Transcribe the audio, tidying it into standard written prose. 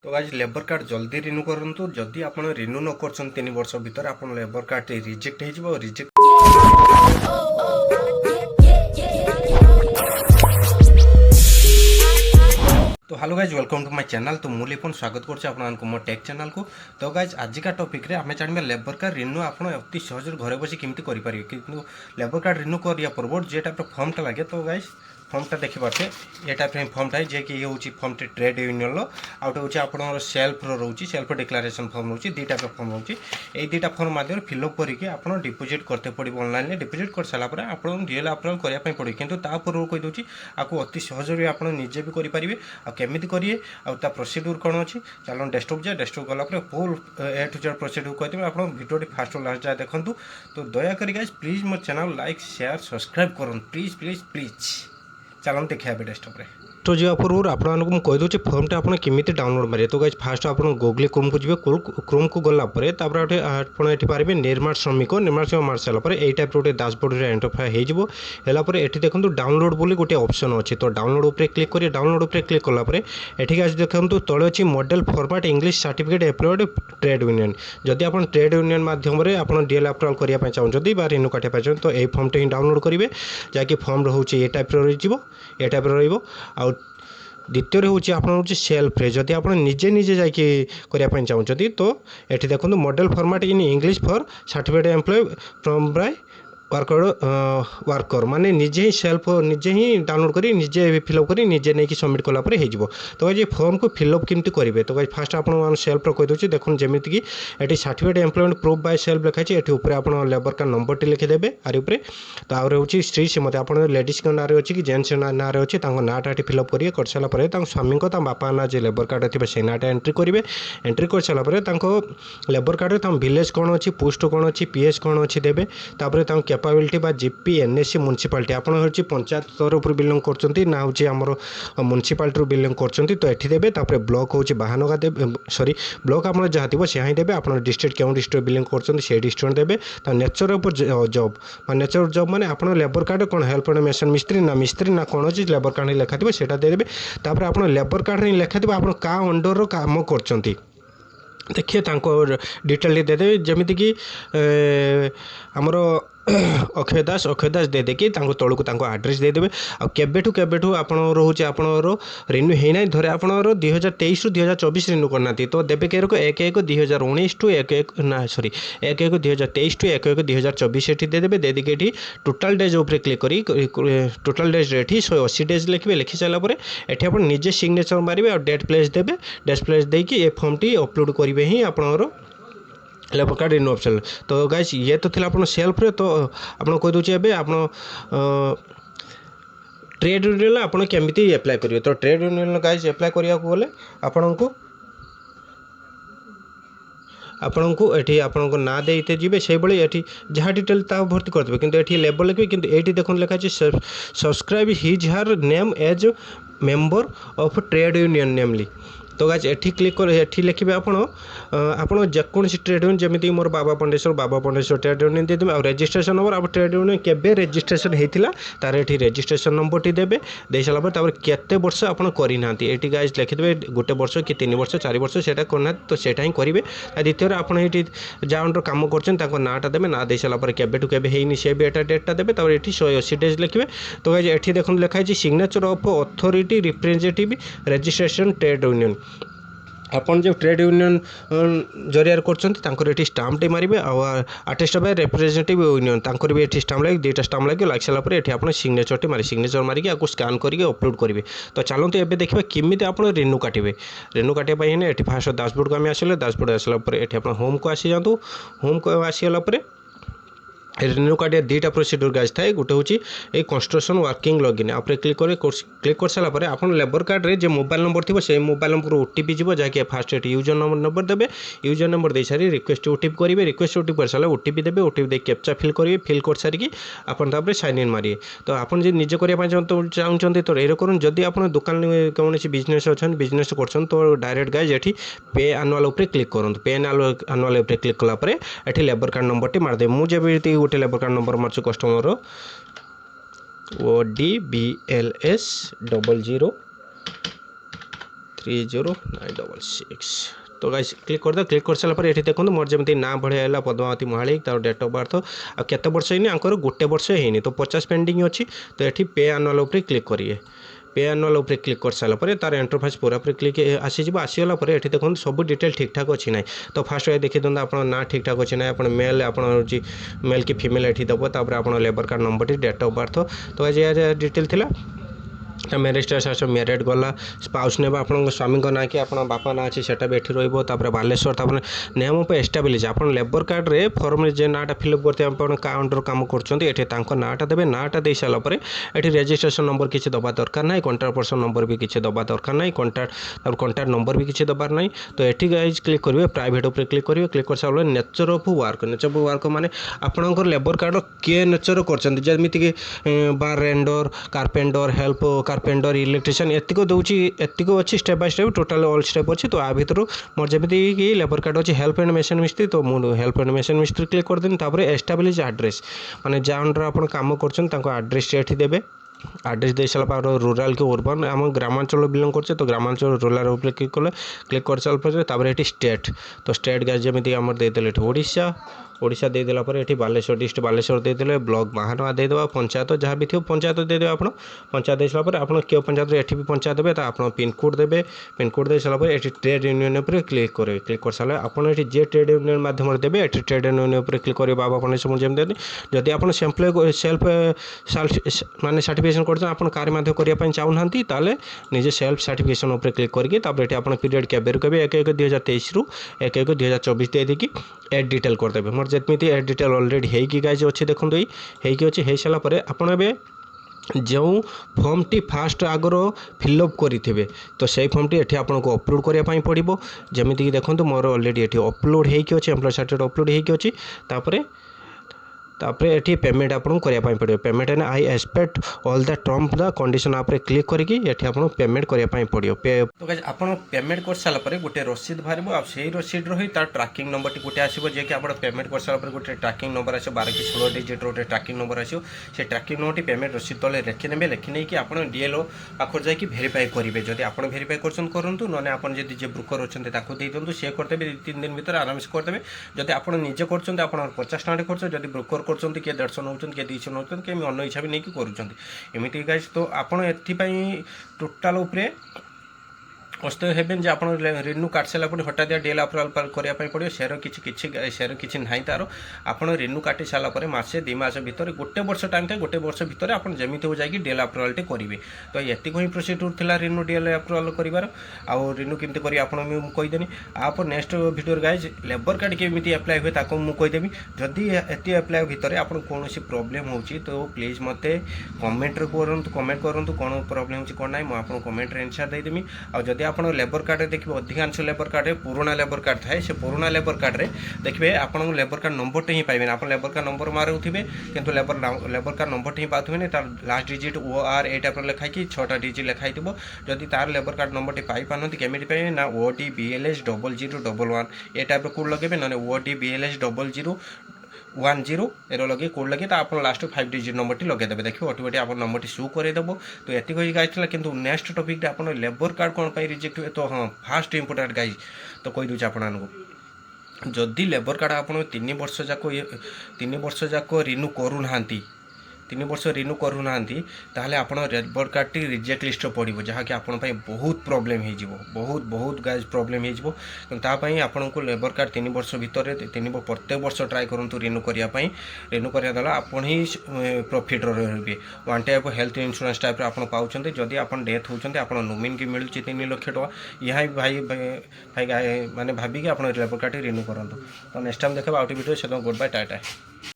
तो guys labour card जल्दी renew करूँ जदि आप रिन्यू न कर 3 वर्ष भितर आप लेबर कार्ड रिजेक्ट हो रिजेक्ट। तो hello guys welcome to my channel. तो मुझे लिपुन स्वागत करते मो टेक चैनल को। तो गाइज आजिका टॉपिक रे आम जानवा लेबर कार्ड रिन्यू आप अति सहज घर बस केमती करेंगे कि लेबर कार्ड रिन्यू करा पूर्व जे टाइप फर्मटा लगे। तो गाइज फर्मटा देखिपारे ये टाइप फर्मटा जे कि ये हूँ फर्मटी ट्रेड यूनियन आउटे हूँ आप सेल्फ रोचे सेल्फ डिक्लारेशन फर्म रोचे दी टाइप फर्म रोचे ये दुटा फर्म माध्यम फिलअप करके आप डिपोजिट करते पड़ो ऑनलाइन डिपोजिट कर सारापर आप रियल अप्लाय करने पड़े कि पूर्व कहीदे आपको अति सहज भी आप निजे भी करेंगे केमिति करिए आ प्रोसीड्यूर कौन अच्छी चलो डेस्कटॉप जाए डेस्कटॉप गलापर full A to Z procedure कहते आप भिडियो फास्ट लास्ट जाए देखूँ। तो दयाकोरी गाइस प्लीज मो चैनल लाइक शेयर सब्सक्राइब करूँ प्लीज प्लीज प्लीज। चलो देखा डेस्कटॉप रे तो जा पूर्व आपको कहीदे फर्मटा आप केमी डाउनलोड मारे। तो गाइज फास्ट आप गूगल क्रोम को जी क्रोम को गलापर आप पारे निर्माण श्रमिक मार सारापर यही टाइप गोटे डैशबोर्ड एंटरफेस होगापर ये देखो डाउनलोड बोली गोटे ऑप्शन अच्छे। तो डाउनलोड उपर क्लिक करेंगे डाउनलोड उपर क्लिक कलापर ये आज देखो तले अच्छी model format English certificate employed trade union जदि आप ट्रेड यूनियन माध्यम आप डीएल अप्रूवल करने चाहते रिन्यू काटा चाहते तो यही फर्मटे ही डाउनलोड करेंगे जहाँकि फर्म रोचे ये टाइप ये टाइप रहा। द्वितीय हूँ आप सेल्फ रे जदि आप निजे निजे जाकि चाहते तो ये देखो model format in English for certificate employ from by worker माने निजे ही सेल्फ निजे ही डाउनलोड करी निजे फिलअप करी निजे नहीं सबमिट कलापर हो। तो ये फॉर्म को फिलअप केमती करेंगे। तो फास्ट आप सेल्फ कहीदे देखो जमीक कि ये certificate employment proof by self लिखाई ये आप लेबर कार्ड नंबर टी लिखिदेवे आर उपर। तो आगे हूँ स्त्री श्रीमती आप लेडीज ना अच्छी कि जेन्ट्स ना अच्छी नाटा ये फिलअप करेंगे कर सारापर स्वामी बापा ना जो लेबर कार्ड थे से नाटा एंट्री करेंगे एंट्री कर सारापर लेबर कार्ड में विलेज कौन अच्छी पोस्ट कौन अच्छी पीएच कौन अच्छी देवे कैपेबिलिटी बा जीपी एनएससी म्युनिसिपालिटी आप हूँ पंचायत तरफ बिलंग कर ना हूँ आमर म्युनिसिपालिटी बिलंग कर तो ये देवे तापर ब्लॉक हूँ बाहानगा देवे सॉरी ब्लॉक आप जहाँ थी से ही देवे आप डिस्ट्रिक्ट क्यों डिस्ट्रिक्ट बिलंग कर डिस्ट्रिक्ट देवे nature of job nature job माने आप लेबर कार्ड कौन हेल्प एंड मेसन मिस्त्री ना कौन अच्छी लेबर कार्ड लिखा थी से देवे तापर आप लेबर कार्ड लिखा थी आप क्या अंडर काम कर देखिए डिटेल देदेवे जमीती कि आमर अक्षय दास दे देकी तौक आड्रेस देदेवे आबेठू केबेठू आप रोचे आप रिन्यू होना धरे आप 2023 रु 2024 रिन्यू करना तो देवे के 1/1/2019 टू 1/1 ना सॉरी 1/1/2023 टू 1/1/2024 ये देदेवे देदेक ये टोटाल डेज उपर क्लिक करी टोटाल डेज ये 180 डेज लिखे लिखि सारापर ये आप निजे सिग्नेचर मारे और डेट प्लेस देवे डेट प्लेस देकी ये फॉर्म टी अपलोड करेंगे ही आप लेबर कार्ड रिन्यू ऑप्शन। तो गाइस ये तो थिला अपन सेल्फ रे तो आपन कह दूचे एबे आपन ट्रेड यूनियन आपन केमिति अप्लाई करियो। तो ट्रेड यूनियन गाइस अप्लाई करिया को बोले आपको ये आपको ना देते जी से भाई ये जहाँ डिटेल ता भर्ती करदे कि ये लेबल लिखे कि ये देखो लिखाई subscribe his her name as member of trade union namely. तो गाइस एठी क्लिक कर एठी लिखिबे आपण जेकोसी ट्रेड यूनियन जमीती मोर बाबा पंडेश्वर ट्रेड यूनियन दे देबे और रजिस्ट्रेशन नंबर आप ट्रेड यूनियन केबे रजिस्ट्रेशन हेतिला तार एठी रजिस्ट्रेशन नंबर टी देबे दे साला पर तापर केते वर्ष आपण करि नांती एठी गाइस लिखि देबे गोटे वर्ष कि 3 वर्ष 4 वर्ष सेटा करना तो सेटा ही करिवे। द्वितीय आपण एठी जा अंडर काम करछन ताको नाटा देबे ना दे साला पर केबेटू केबे हेइनी से भी एटा डेटटा देबे तापर एठी 180 डेज लिखिबे। तो गाइस एठी देखन लिखाई छि signature of authority representative registration trade union आपन जो ट्रेड यूनियन जरिया कर स्टाम्पटे मारे आटेस्ट बाय रिप्रेजेंटेटिव यूनियन तांकर भी ये स्टाम्प लगे 2टा स्टाम्प लगे लग सारापर ये आप सिग्नेचर मारे सिग्नेचर मारिक आपको स्कान करके अपलोड करेंगे। तो चलते एवं देखा केमी आप रिन्यू काटे रिन्यू काटापी ये फास्ट डैशबोर्ड को आम आसले डैशबोर्ड आसापर ये आप होम को आसी जातु होम को आसीगला रिन्यू कार्ड दुटा प्रोसीड्यूर गाइस थाए गोटे हूँ ये कंस्ट्रक्शन वर्किंग लॉगिन आप क्लिक कर सारापर आप लेबर कार्ड रे जो मोबाइल नंबर थी से मोबाइल नंबर ओटीपी जीव जहाँकि फास्ट यूजर नंबर देवे यूजर नंबर दे सारी रिक्वेस्ट ओटीपी करेंगे रिक्वेस्ट ओटीपी कर सारा ओटीपी देवे ओटीपी दे कैप्चा फिल करेंगे फिल कर सारिकी आप साइन इन मारे। तो आप निजे करने चाहते तो ये करूँ जदि आप दुकान कौन बिजनेस अच्छा बिजनेस कर तो डायरेक्ट गाइस ये पे आनुआल उपर क्लिक करूँ पे आनुआल उपर क्लिक कलापर ये लेबर कार्ड नंबर टी मारदे मुझे गोटे लेबर कार्ड नंबर मार्च कस्टमर ODBLS 00 30,966 तो गाइस क्लिक कर दो क्लिक कर सारा ये देखो मोर जमी ना बढ़िया है पद्मावती महालिक तार डेट ऑफ बर्थ आ केते वर्ष है आंकर गोटे वर्ष है तो 50 पेंडिंग अच्छी तो ये पे आनुआल उपर क्लिक करिए पे आनुआल उपर क्लिक कर सारापर तार इंटरफेस पूरा पूरी क्लिक आसीगला ये देखो सब डिटेल ठीक ठाक अच्छी ना तो फास्ट देखी दिखाँ आप ना ठीक ठाक अच्छी ना आप मेल आप मेल कि फीमेल ये दब तापर आप labour card number date of birth तो आज डिटेल थिला मैरेज स्टेटस मैरिड गला स्पाउस ने आप स्वामी ना कि आप बापा ना अच्छी सेटा भी एठी रहिबो तापर बालेश्वर तापर नेम ऑफ एस्टाब्लिश आप लेबर कार्ड रे फॉर्म रे जे नाटा फिलअप करते आपण का अंडर काम करछंती एठी तांको नाटा देबे नाटा दे साला परे एठी रजिस्ट्रेशन नंबर किछि दबा दरकार नाही कॉन्टैक्ट पर्सन नंबर भी किछि दबा दरकार नाही कॉन्टैक्ट नंबर भी किछि दबार नाही तो एठी गाइस क्लिक करिवे प्राइवेट ऊपर क्लिक करिवे क्लिक कर साला नेचर ऑफ वर्क माने आपनकर लेबर कार्ड के नेचर करछंती जेमिति कि बार रेंडर कारपेंटर हेल्प कारपेंटर इलेक्ट्रिशियन एतिको दूची एतिको अच्छी step by step total all step अच्छी तो आ भितर मोर जमी कि लेबर कार्ड अच्छी हेल्प एंड मेसन मिस्त्री तो मुझे हेल्प एंड मेसन मिस्त्री क्लिक कर देनी तापर एस्टाब्लिश एड्रेस माने जहाँ अंडर आप काम कर एड्रेस ये देवे एड्रेस दे सारा रूराल कि अर्बन आम ग्रामांचल बिलंग करते तो ग्रामांचल रूराल उपर क्लिक कर सारापर ये स्टेट तो स्टेट गैस जमी आम देदेले ओडिशा ओडिशा देदेला ये बालेश्वर डिस्ट्रिक्ट बालेश्वर देदेले ब्लॉक महानवा देदेवा पंचायत जहाँ भी थी पंचायत देदेवे आप पंचायत दे सारापर आप क्यों पंचायत ये भी पंचायत देते आप पिनकोड देवे पिनकोड दे सारापर ये ट्रेड यूनियन पर क्लिक करेंगे क्लिक कर सारा आपड़ ये जे ट्रेड यूनियन मध्यम देवे ये ट्रेड यूनियन पर क्लिक करेंगे बाबा आप जमी जदि आप सेल्फ माने सर्टिफिकेशन कर कार्य करने चाहूना ताले निजे सेल्फ सर्टिफिकेशन उपर क्लिक करके ये आप पीरियड केबेर कहे 1/1/2023 रु 1/1/2024 देदेकि एड डिटेल करदेवे मोर जमी एड डिटेल अलरेडी होगी गाइज अच्छे देखो ये अच्छे हो सारापर आपड़ ए जो form T fast Agar fill up करेंगे तो सही फॉर्म टी आपको अपलोड करने पड़ो जमीक देखो मोर अलरेडी ये अपलोड होती एम्प्लॉय सर्टिफिकेट अपलोड होती तापर ये पेमेंट आपको करने पड़ो पेमेंट है I expect all the term the condition आप क्लिक करके ये आपको पेमेंट करने पड़ो तो आप पेमेंट कर सारापर गोटे रसीद बाहर आ रसीद रही तार ट्रैकिंग नंबर टी गोटे आसो जी आप पेमेंट कर सारापर गोटे ट्रैकिंग नंबर आस 12 कि 16 डिजिट गोटे ट्रैकिंग नंबर आसो से ट्रैकिंग नंबर टी पेमेंट रसीद तले लिखिने लिखिने कि आप डीएलओ पाखर जाकि भेरीफाई करेंगे जब आप भेरीफाई करूँ ना आप जो ब्रोकर अच्छा दे दिंतु सी करदे 3 दिन भर आराम से करदे जब आप निजे कर 50 टका खर्च जब ब्रोकर कर किए 150 नौ किए 200 नौ कि अन्न इच्छा भी नहीं करुँच गाइज तो आपड़ एपाई टोटाल उपरे ଅସ୍ତ ହେବେନି ଯେ ଆପଣ ରିନ୍ୟୁ କାଟି ସାରିଲା ପରେ ହଠାତ୍ ଡିଏଲ୍ ଆପ୍ରୁଭାଲ୍ କରିବା ପାଇଁ ପଡ଼ିବ ସେର କିଛି ନାହିଁ ତାର ଆପଣ ରିନ୍ୟୁ କାଟି ସାରିଲା ପରେ ମାସେ 2 ମାସ ଭିତରେ ଗୋଟେ ବର୍ଷ ଟାଇମ୍ ଥାଏ ଗୋଟେ ବର୍ଷ ଭିତରେ ଆପଣ ଯେମିତି ହଉ ଯାଇକି ଡିଏଲ୍ ଆପ୍ରୁଭାଲ୍ଟେ କରିବେ ତ ଏତିକି ହିଁ ପ୍ରୋସିଡ୍ୟୁର ଥିଲା ରିନ୍ୟୁ ଡିଏଲ୍ ଆପ୍ରୁଭାଲ୍ କରିବାର ଆଉ ରିନ୍ୟୁ କେମିତି କରିବେ ଆପଣ ମୁଁ କହିଦେନି ଆପଣ ନେକ୍ସଟ ଭିଡ଼ିଓରେ ଗାଇଜ୍ ଲେବର କାର୍ଡ଼ କେମିତି ଆପ୍ଲାଏ ହୁଏ ତାକୁ ମୁଁ କହିଦେବି ଯଦି ଏତି ଆପ୍ଲାଏ ଭିତରେ ଆପଣ କୌଣସି ପ୍ରୋବ୍ଲେମ୍ ହେଉଛି ତ ପ୍ଲିଜ୍ ମୋତେ କମେଣ୍ଟରେ କମେଣ୍ଟ କରନ୍ତୁ କ'ଣ ପ୍ରୋବ୍ଲେମ୍ ହେଉଛି କ'ଣ ନାହିଁ ମୁଁ ଆପଣଙ୍କୁ କମେଣ୍ଟରେ ଆନ୍ସର୍ ଦେଇଦେବି ଆଉ ଯଦି आप लेबर कार्ड देखिए अधिकांश लेबर कार्ड पुराना लेबर कार्ड थाए से पुराना लेबर कार्ड रे देखिए आप लेबर कार्ड नंबर ही पाइबे आप लेबर कार्ड नंबर मारुवे किंतु लेबर कार्ड नंबर ही पाथे तार last digit OR A type लिखाई 6टा डिजिट लिखाई जदि तार लेबर कार्ड नंबर पाई पारती केमी पाइबे ना OD BLS 0011 ए टाइप कोड लगे ना OD BLS 0010 एरो लगे कोड लगे तो आप लास्ट 5 डिजिट नंबर लगेदेवे देखिए ऑटोमेटिक आप नंबर शो करदेव तो ये गाइज कि नेक्स्ट टॉपिक आप लेबर कार्ड कौन रिजेक्ट हुए तो हाँ फास्ट इंपोर्टेंट गाइज तो कही दूचे आपको जदि लेबर कार्ड आप 3 वर्ष जाक रिन्यू करूना 3 वर्ष रिन्यू करूना ताहले आपण labour card T reject list पड़ो जहाँकि आपण बहुत प्रोब्लेम हो बहुत गाइज प्रोब्लेम हो आपन को लेबर कार्ड 3 वर्ष भितर प्रत्येक वर्ष ट्राए करूँ रिन्यू करने रिन्यू करवा आपन ही प्रॉफिट रे one type health insurance type आप पाँच जदि आप डेथ होती आप नोमिन की मिलूँ 3 लाख टका यहाँ भाई भाई माने भाविकी आप लेबर कार्ड रिन्यू करूँ तो नेक्स्ट टाइम देखा आउट वीडियो से गुड बाय टाटा।